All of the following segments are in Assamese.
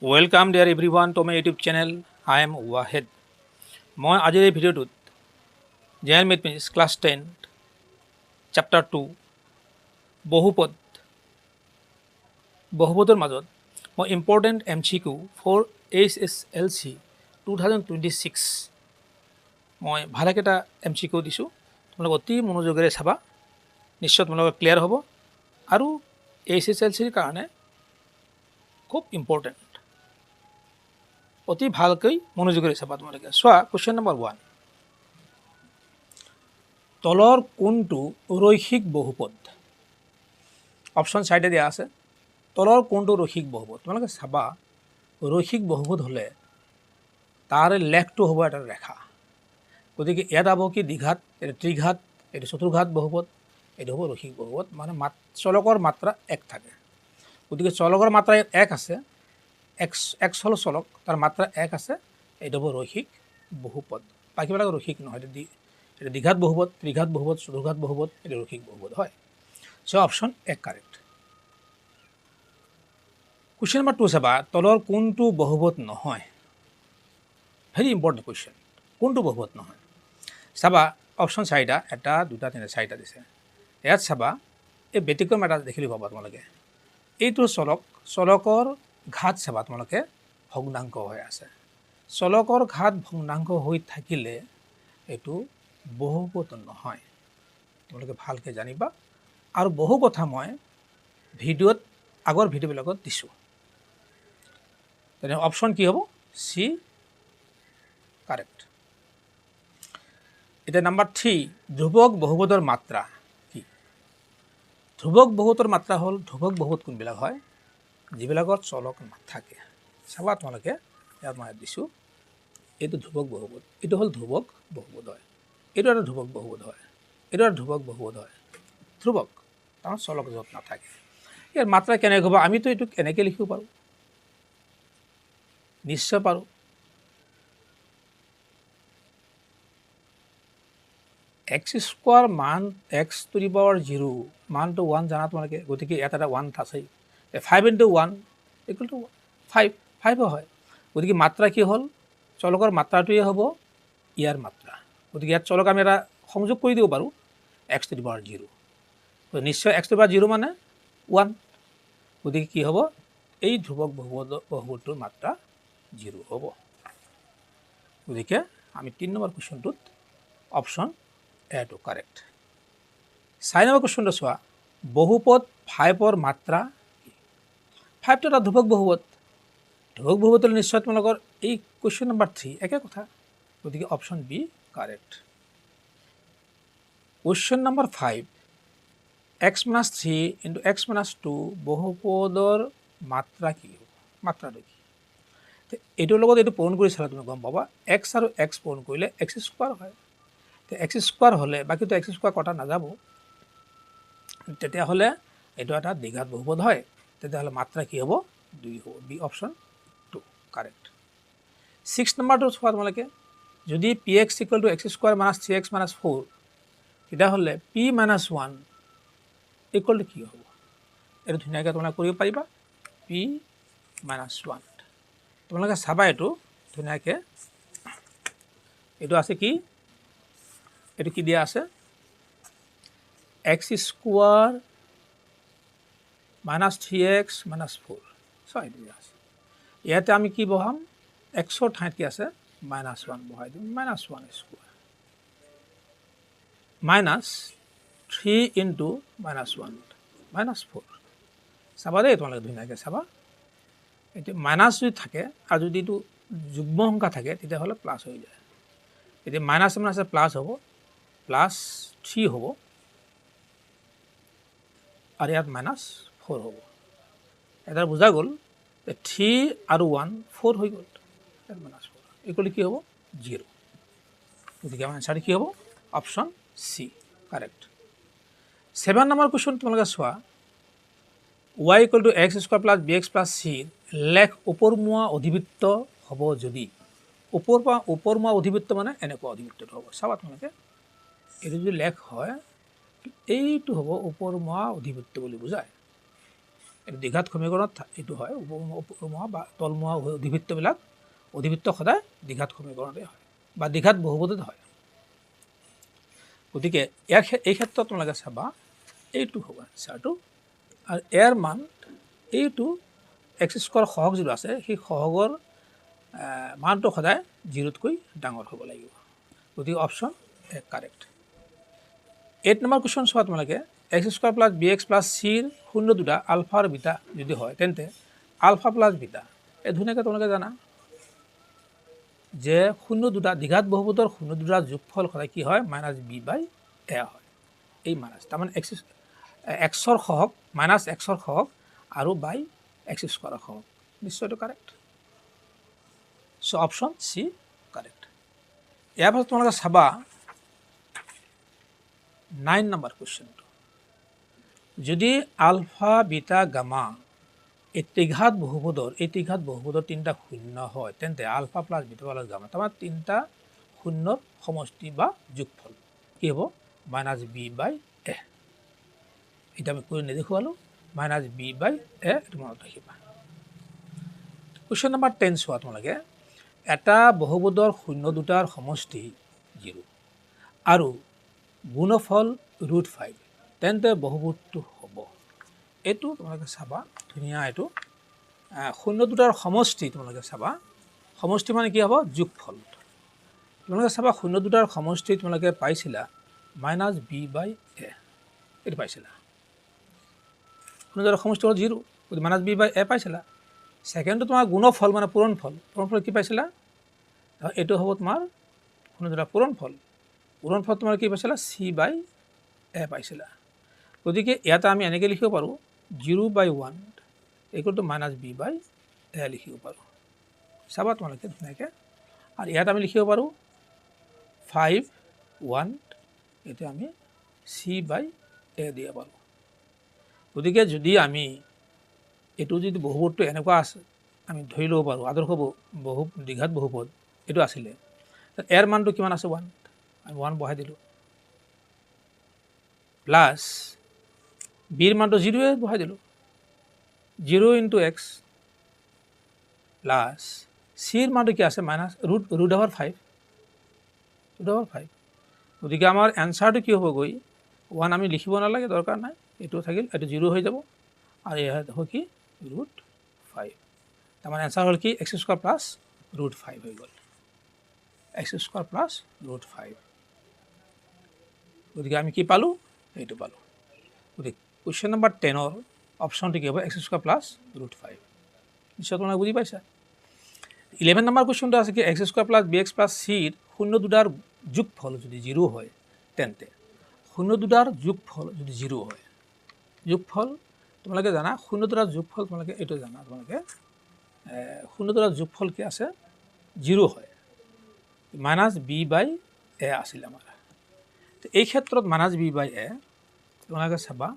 Welcome dear everyone to my YouTube channel. I am Wahed. মই আজিৰ এই ভিডিঅ'টোত জেনেৰেল মেথমেটিক্স ক্লাছ 10 চেপ্টাৰ 2 বহুপদৰ মাজত মই ইম্পৰ্টেণ্ট MCQ ফৰ HSLC 2026 মই ভালেকেইটা MCQ দিছোঁ। তোমালোকে অতি মনোযোগেৰে চাবা, নিশ্চয় তোমালোকৰ ক্লিয়াৰ হ'ব আৰু HSLCৰ কাৰণে খুব ইম্পৰ্টেণ্ট। অতি ভালকৈ মনোযোগেৰে চাবা তোমালোকে। চোৱা, কুৱেশ্যন নম্বৰ 1, তলৰ কোনটো ৰৈখিক বহুপদ? অপশ্যন চাইডে দিয়া আছে। তলৰ কোনটো ৰৈখিক বহুপদ? তোমালোকে চাবা, ৰৈখিক বহুপদ হ'লে তাৰ লেখটো হ'ব এটা ৰেখা। গতিকে ইয়াত হ'ব কি দ্বিঘাত, এইটো ত্ৰিঘাত, এইটো চতুৰ্ঘাত বহুপদ, এইটো হ'ব ৰৈখিক বহুপদ। মানে চলকৰ মাত্ৰা 1 থাকে। গতিকে চলকৰ মাত্ৰা 1 আছে, x হ'ল চলক, তাৰ মাত্ৰা 1 আছে, এইটো হ'ব ৰৈখিক বহুপদ। বাকীবিলাক ৰৈখিক নহয়। এইটো দ্বিঘাত বহুপদ, ত্ৰিঘাত বহুপদ, চতুৰ্ঘাত বহুপদ, এইটো ৰৈখিক বহুপদ হয়। চ' অপশ্যন 1 কাৰেক্ট। কুৱেশ্যন নম্বৰ 2 চাবা, তলৰ কোনটো বহুপদ নহয়? Very important question. কোনটো বহুপদ নহয়? চাবা, অপশ্যন 4টা, 1, 2, 3, 4টা দিছে। ইয়াত চাবা, এই ব্যতিক্ৰম এটা দেখিলে পাবা তোমালোকে। এইটো চলকৰ ঘাত চাবা তোমালোকে ভগ্নাংক হৈ আছে। চলকৰ ঘাত ভগ্নাংক হৈ থাকিলে এইটো বহুপদ নহয়। তোমালোকে ভালকৈ জানিবা। আৰু বহু কথা মই আগৰ ভিডিঅ'বিলাকত দিছোঁ। তেনে অপশ্যন কি হ'ব? C correct. এতিয়া নম্বৰ 3, ধ্ৰুৱক বহুপদৰ মাত্ৰা কি? ধ্ৰুৱক বহুপদৰ মাত্ৰা হ'ল, ধ্ৰুৱক বহুপদ কোনবিলাক হয়? যিবিলাকত চলক নাথাকে। চাবা তোমালোকে, ইয়াত মই দিছোঁ, এইটো ধ্ৰুৱক বহুপদ, এইটো হ'ল ধ্ৰুৱক বহুপদ হয়, এইটো এটা ধ্ৰুৱক বহুপদ হয়, এইটো এটা ধ্ৰুৱক বহুপদ হয়। ধ্ৰুৱক তাৰমানে চলক য'ত নাথাকে। ইয়াৰ মাত্ৰা কেনেকৈ হ'ব? আমিতো এইটো কেনেকৈ লিখিব পাৰোঁ? নিশ্চয় পাৰোঁ। x² মান x⁴ মানটো 1 জানা তোমালোকে। গতিকে ইয়াত এটা 1 আছেই। 5 × 1 = 5 হয়। গতিকে মাত্ৰা কি হ'ল? চলকৰ মাত্ৰাটোৱে হ'ব ইয়াৰ মাত্ৰা। গতিকে ইয়াত চলক আমি এটা সংযোগ কৰি দিব পাৰোঁ, x⁴। নিশ্চয় x⁴ মানে 1। গতিকে কি হ'ব? এই ধ্ৰুৱক বহুপদটোৰ মাত্ৰা 0 হ'ব। গতিকে আমি 3 নম্বৰ কুৱেশ্যনটোত অপশ্যন এটো কাৰেক্ট। 4 নম্বৰ কুৱেশ্যনটো চোৱা, বহুপদ 5ৰ মাত্ৰা কি? 5টো এটা ধ্ৰুৱক বহুপদ। ধ্ৰুৱক বহুপদ হ'লে নিশ্চয় তোমালোকৰ এই কুৱেশ্যন নম্বৰ 3 একে কথা। গতিকে option B correct. Question number 5, x - 3 × x - 2 বহুপদৰ মাত্ৰা কি হ'ব? মাত্ৰাটো কি? এইটোৰ লগত এইটো পূৰণ কৰি চালে তুমি গম পাবা, x আৰু x পূৰণ কৰিলে x² হয়। x² হ'লে বাকীটো x² কটা নাযাব। তেতিয়াহ'লে এইটো এটা দ্বিঘাত বহুপদ হয়। তেতিয়াহ'লে মাত্ৰা কি হ'ব? 2 হ'ব। B option 2 correct. 6 নম্বৰটো চোৱা তোমালোকে, যদি px = x² - 3x - 4, তেতিয়াহ'লে p - 1 = কি হ'ব? এইটো ধুনীয়াকৈ তোমালোকে কৰিব পাৰিবা। p - 1 তোমালোকে চাবা, এইটো ধুনীয়াকৈ, এইটো আছে কি? এইটো কি দিয়া আছে? x² - 3x - 4। চোৱা, এইটো দিয়া আছে। ইয়াতে আমি কি বহাম? xৰ ঠাইত কি আছে? -1 বহাই দিম। -1² -3 × -1 -4। চাবা দেই, তোমালোকে ধুনীয়াকৈ চাবা। এতিয়া মাইনাছ যদি থাকে আৰু যদি এইটো যুগ্ম সংখ্যা থাকে, তেতিয়াহ'লে প্লাছ হৈ যায়। এতিয়া -আছে প্লাছ হ'ব, +3 হ'ব, আৰু ইয়াত -4 হ'ব। এটা বুজা গ'ল। 3 আৰু 1 4 হৈ গ'ল। -4 কি হ'ব? 0। গতিকে আমাৰ এনচাৰটো কি হ'ব? Option C correct. 7 number question তোমালোকে চোৱা, y = x² + bx + c লেখ ওপৰমুৱা অধিবৃত্ত হ'ব যদি। ওপৰমুৱা অধিবৃত্ত মানে এনেকুৱা অধিবৃত্তটো হ'ব। চাবা তোমালোকে, এইটো যদি লেখ হয়, এইটো হ'ব ওপৰমুৱা অধিবৃত্ত বুলি বুজায়। এইটো দ্বিঘাত সমীকৰণত এইটো হয়, উপমুহা বা তলমুহা অধিবৃত্তবিলাক অধিবৃত্ত সদায় দ্বিঘাত সমীকৰণতে হয় বা দ্বিঘাত বহুপদত হয়। গতিকে এই ক্ষেত্ৰত তোমালোকে চাবা এইটো হ'ব এনচাৰটো, আৰু ইয়াৰ মান এইটো এক্স স্কোৱাৰ সহগ যিটো আছে সেই সহগৰ মানটো সদায় 0তকৈ ডাঙৰ হ'ব লাগিব। গতিকে option A correct. 8 number question চোৱা তোমালোকে, x square plus b x plus চিৰ শূন্য দুটা আলফা আৰু বিটা যদি হয় তেন্তে আলফা প্লাছ বিটা, এই ধুনীয়াকৈ তোমালোকে জানা যে শূন্য দুটা দ্বিঘাত বহুপদৰ শূন্য দুটাৰ যোগফল সদায় কি হয় মাইনাছ বি বাই এ হয়। এই মাইনাছ তাৰমানে এক্সৰ সহগ মাইনাছ এক্সৰ সহগ আৰু বাই এক্স স্কোৱাৰৰ সহগ, নিশ্চয় এইটো কাৰেক্ট। চ' অপশ্যন চি কাৰেক্ট। ইয়াৰ পাছত তোমালোকে চাবা 9 নম্বৰ কুৱেশ্যনটো, যদি আলফা বিটা গামা এই ত্ৰিঘাত বহুপদৰ তিনিটা শূন্য হয় তেন্তে alpha plus beta plus gamma তাৰমানে তিনিটা শূন্যৰ সমষ্টি বা যোগফল কি হ'ব মাইনাছ বি বাই এ। এটা আমি কৰি নেদেখুৱালোঁ, মাইনাছ বি বাই এ, এইটো মনত ৰাখিবা। কুৱেশ্যন নম্বৰ 10 চোৱা তোমালোকে, এটা বহুপদৰ শূন্য দুটাৰ সমষ্টি 0 আৰু গুণফল √5 তেন্তে বহুপদটো হ'ব। এইটো তোমালোকে চাবা ধুনীয়া, এইটো শূন্য দুটাৰ সমষ্টি তোমালোকে চাবা, সমষ্টি মানে কি হ'ব যোগফল। তোমালোকে চাবা শূন্য দুটাৰ সমষ্টি তোমালোকে পাইছিলা মাইনাছ বি বাই এ, এইটো পাইছিলা। শূন্য দুটাৰ সমষ্টি হ'ল 0, গতিকে মাইনাছ বি বাই এ পাইছিলা। ছেকেণ্ডটো তোমাৰ গুণফল মানে পূৰণফল কি পাইছিলা, এইটো হ'ব তোমাৰ শূন্য দুটাৰ পূৰণফল তোমাৰ কি পাইছিলা চি বাই এ পাইছিলা। গতিকে ইয়াতে আমি এনেকৈ লিখিব পাৰোঁ 0/1 = মাইনাছ বি বাই এ লিখিব পাৰোঁ। চাবা তোমালোকে ধুনীয়াকৈ। আৰু ইয়াত আমি লিখিব পাৰোঁ 5/1 এইটো আমি চি বাই এ দিব পাৰোঁ। গতিকে যদি আমি এইটো যদি বহুপদটো এনেকুৱা আছে আমি ধৰি ল'ব পাৰোঁ, আদৰ্শ দ্বিঘাত বহুপদ এইটো আছিলে, এৰ মানটো কিমান আছে 1, আমি 1 বহাই দিলোঁ, প্লাছ বিৰ মানটো 0 বহাই দিলোঁ, 0 × x প্লাছ চিৰ মানটো কি আছে মাইনাছ √5। গতিকে আমাৰ এনচাৰটো কি হ'বগৈ 1 আমি লিখিব নালাগে, দৰকাৰ নাই, এইটো থাকিল, এইটো 0 হৈ যাব আৰু ইয়াত হ'ব কি √5। তাৰমানে এনচাৰ হ'ল কি x² প্লাছ √5 হৈ গ'ল, x² প্লাছ √5। গতিকে আমি কি পালোঁ এইটো পালোঁ। গতিকে কুৱেশ্যন নম্বৰ 10ৰ অপশ্যনটো কি হ'ব x² প্লাছ √5। নিশ্চয় তোমালোকে বুজি পাইছা। 11 নম্বৰ কুৱেশ্যনটো আছে কি x² প্লাছ bx প্লাছ চিৰ শূন্য দুটাৰ যোগফল যদি 0 হয় তেন্তে শূন্য দুটাৰ যোগফল যদি 0 হয়, যোগফল তোমালোকে জানা শূন্য দুটাৰ যোগফল তোমালোকে এইটো জানা, তোমালোকে শূন্য দুটাৰ যোগফল কি আছে 0 হয়, মাইনাছ বি বাই এ আছিলে আমাৰ। এই ক্ষেত্ৰত মাইনাছ বি বাই এ তোমালোকে চাবা,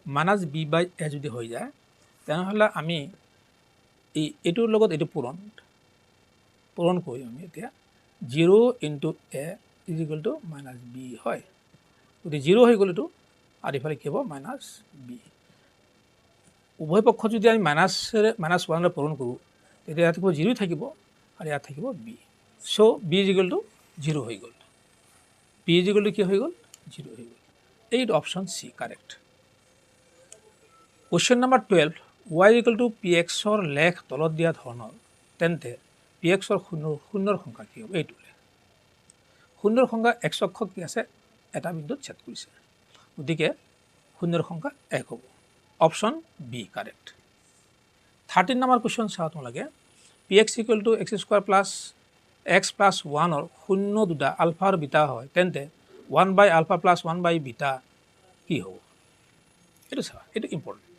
মাইনাছ বি বাই এ যদি হৈ যায় তেনেহ'লে আমি এইটোৰ লগত এইটো পূৰণ কৰি আমি এতিয়া 0 × এ = মাইনাছ বি হয়। গতিকে 0 হৈ গ'ল এইটো, আৰু ইফালে কি হ'ব মাইনাছ বি। উভয় পক্ষ যদি আমি -1 পূৰণ কৰোঁ তেতিয়া ইয়াত থাকিব 0 থাকিব আৰু ইয়াত থাকিব বি। চ' বি = 0 হৈ গ'ল, বি = কি হৈ গ'ল 0 হৈ গ'ল। এইটো option C correct. Question number 12, y = px লেখ তলত দিয়া ধৰণৰ তেন্তে px শূন্যৰ সংখ্যা কি হ'ব, এইটো শূন্যৰ সংখ্যা x অক্ষ কি আছে এটা বিন্দুত ছেদ কৰিছে, গতিকে শূন্যৰ সংখ্যা 1 হ'ব, option B correct. 13 number question চাওঁ তোমালোকে, px = x² plus x plus 1ৰ শূন্য দুটা আলফা আৰু বিটা হয় তেন্তে 1/α প্লাছ 1/β কি হ'ব, এইটো চাবা, এইটো ইম্পৰ্টেণ্ট।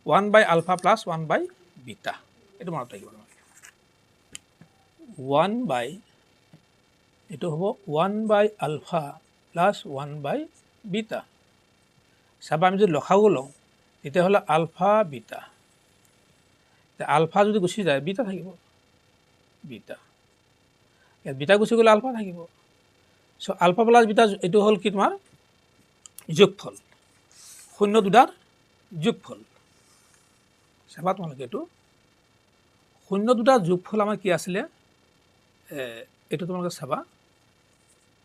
1/α প্লাছ 1/β এইটো মনত ৰাখিব তোমালোকে। এইটো হ'ব 1/α প্লাছ 1/β। চাবা আমি যদি লসাগু লওঁ তেতিয়াহ'লে আলফা বিটা, আলফা যদি গুচি যায় বিটা থাকিব, বিটা ইয়াত বিটা গুচি গ'লে আলফা থাকিব। চ' আলফা প্লাছ বিটা এইটো হ'ল কি তোমাৰ যোগফল, শূন্য দুটাৰ যোগফল। চাবা তোমালোকে এইটো শূন্য দুটা যোগফল আমাৰ কি আছিলে এইটো তোমালোকে চাবা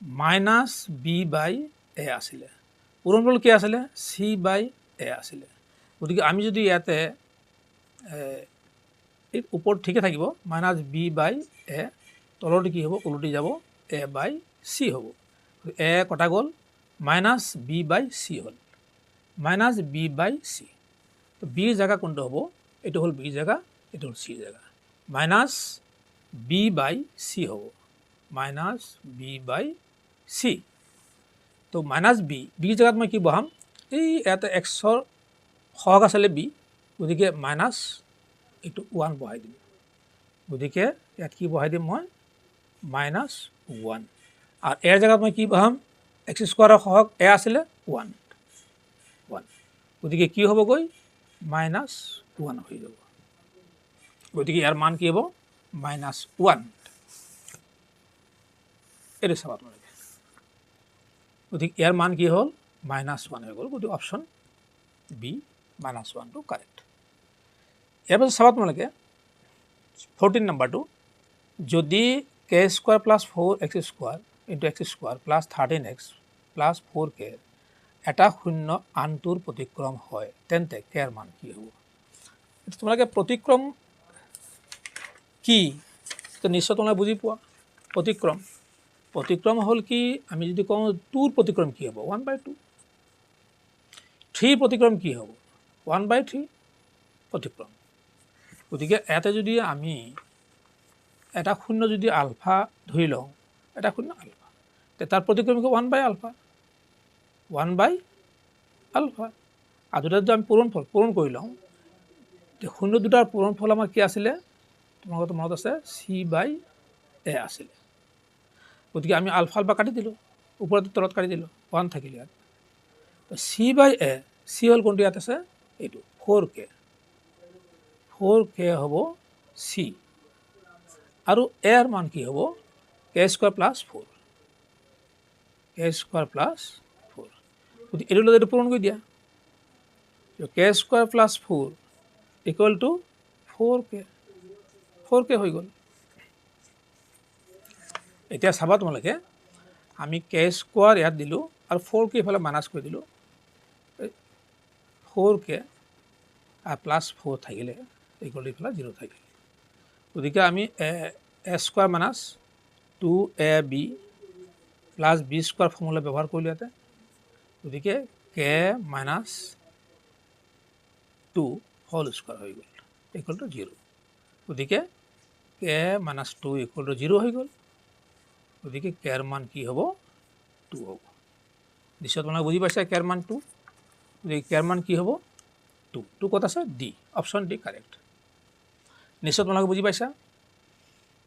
মাইনাছ বি বাই এ আছিলে পূৰণফল কি আছিলে চি বাই এ আছিলে গতিকে আমি যদি ইয়াতে এই ওপৰত ঠিকে থাকিব মাইনাছ বি বাই এ তলতে কি হ'ব ওলটি যাব এ বাই চি হ'ব এ কটা গ'ল মাইনাছ বি বাই চি হ'ল মাইনাছ বি বাই চি তো বিৰ জেগা কোনটো হ'ব এইটো হ'ল বিৰ জেগা এইটো হ'ল চিৰ জেগা মাইনাছ বি বাই চি হ'ব মাইনাছ বি বাই চি তো মাইনাছ বিৰ জেগাত মই কি বহাম এই ইয়াতে এক্সৰ সহগ আছিলে বি গতিকে মাইনাছ এইটো 1 বহাই দিম গতিকে ইয়াত কি বহাই দিম মই মাইনাছ 1 আৰু এৰ জেগাত মই কি বহাম এক্স স্কোৱাৰৰ সহগ এ আছিলে 1 গতিকে কি হ'বগৈ মাইনাছ 1 হৈ যাব গতিকে ইয়াৰ মান কি হ'ব মাইনাছ 1 এইটো চাবা তোমালোকে গতিকে ইয়াৰ মান কি হ'ল মাইনাছ 1 হৈ গ'ল গতিকে অপশ্যন বি মাইনাছ 1টো কাৰেক্ট ইয়াৰ পাছত চাবা তোমালোকে 14 নম্বৰটো যদি K square plus 4x square into X square plus 13x plus 4k এটা শূন্য আনটোৰ প্ৰতিক্ৰম হয় তেন্তে কেৰ মান কি হ'ব তোমালোকে প্ৰতিক্ৰম কি তো নিশ্চয় তোমালোকে বুজি পোৱা প্ৰতিক্ৰম হ'ল কি আমি যদি কওঁ 2ৰ প্ৰতিক্ৰম কি হ'ব 1/2 3 প্ৰতিক্ৰম কি হ'ব 1/3 প্ৰতিক্ৰম গতিকে ইয়াতে যদি আমি এটা শূন্য যদি আলফা ধৰি লওঁ এটা শূন্য আলফা তে তাৰ প্ৰতিক্ৰম কি 1/α 1/α আৰু দুটা যদি আমি পূৰণ কৰি লওঁ তে শূন্য দুটাৰ পূৰণফল আমাৰ কি আছিলে তোমালোকৰ মনত আছে চি বাই এ আছিলে গতিকে আমি আলফা কাটি দিলোঁ ওপৰত তলত কাটি দিলোঁ 1 থাকিলে ইয়াত তো চি বাই এ চি হ'ল কোনটো ইয়াত আছে এইটো 4k হ'ব চি আৰু এৰ মান কি হ'ব কে স্কোৱাৰ প্লাছ 4 গতিকে এইটো লগত এইটো পূৰণ কৰি দিয়া K square plus 4 equal to 4k হৈ গ'ল এতিয়া চাবা তোমালোকে আমি কে স্কোৱাৰ ইয়াত দিলোঁ আৰু 4k ইফালে মাইনাছ কৰি দিলোঁ 4k আৰু প্লাছ 4 থাকিলে ইকুৱেল টু ইফালে 0 থাকিলে গতিকে আমি A square minus 2ab plus B square formula ব্যৱহাৰ কৰিলোঁ ইয়াতে গতিকে কে মাইনাছ 2 হোল স্কোৱাৰ হৈ গ'ল ইকুৱেল টু 0 গতিকে কে মাইনাছ 2 ইকুৱেল টু 0 হৈ গ'ল গতিকে কেৰ মান কি হ'ব 2 হ'ব নিশ্চয় তোমালোকে বুজি পাইছা কেৰ মান 2 গতিকে কেৰ মান কি হ'ব 2 ক'ত আছে ডি অপশ্যন ডি কাৰেক্ট নিশ্চয় তোমালোকে বুজি পাইছা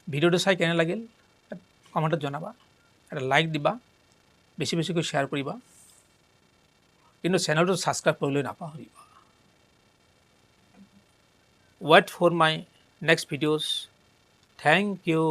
ভিডিঅ'টো চাই কেনে লাগিল কমেণ্টত জনাবা এটা লাইক দিবা বেছিকৈ শ্বেয়াৰ কৰিবা কিন্তু চেনেলটো ছাবস্ক্ৰাইব কৰিবলৈ নাপাহৰিবা wait for my next videos thank U